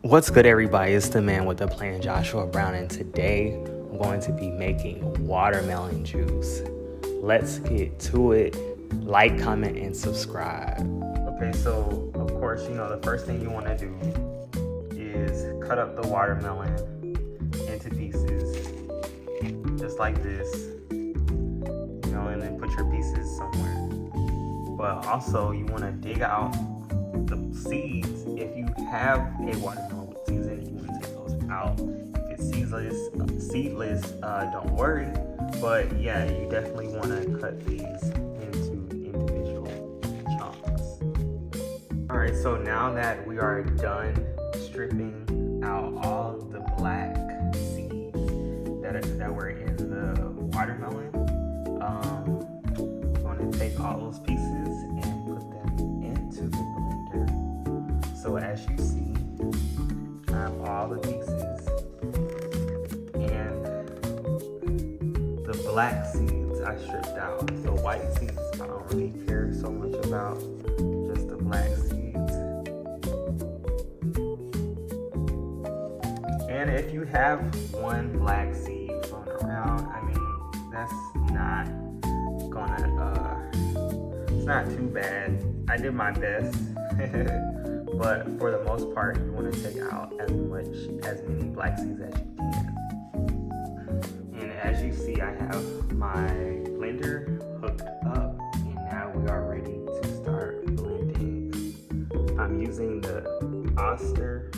What's good, everybody? It's the man with the plan, Joshua Brown, and today I'm going to be making watermelon juice. Let's get to it. Like, comment, and subscribe. Okay, so of course, the first thing you want to do is cut up the watermelon into pieces, just like this, and then put your pieces somewhere. But also, you want to dig out the seeds. If you have a watermelon with seeds in it, you want to take those out. If it's seedless, don't worry. But yeah, you definitely want to cut these into individual chunks. All right, so now that we are done stripping out all the black seeds that were in the watermelon, we're going to take all those pieces and put them into the blender. So as you see, I have all the pieces, and the black seeds I stripped out. The white seeds I don't really care so much about, just the black seeds. And if you have one black seed floating around, that's not gonna, it's not too bad. I did my best. But for the most part, you want to take out as many black seeds as you can. And as you see, I have my blender hooked up, and now we are ready to start blending. I'm using the Oster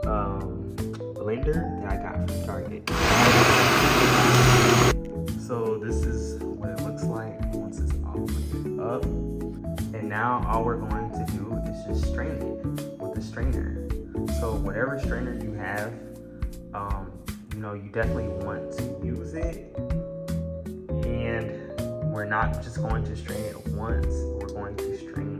blender that I got from Target. So this is what it looks like once it's all blended up. And now all we're going to do is just strain it with a strainer. So whatever strainer you have, you definitely want to use it. And we're not just going to strain it once, we're going to strain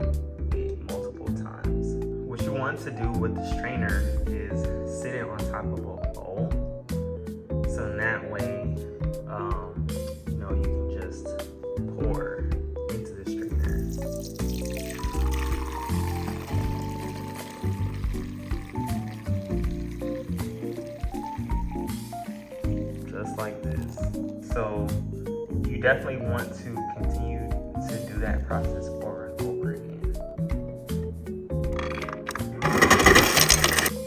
it multiple times. What you want to do with the strainer is sit it on top of a bowl. So in that way, you can just pour into the strainer. Just like this. So you definitely want to continue to do that process over and over again.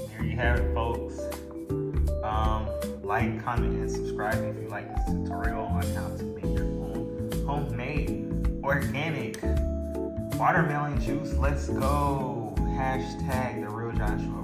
There you have it, folks. Like, comment, and subscribe if you like this tutorial on how to make your own homemade organic watermelon juice. Let's go. # the real Joshua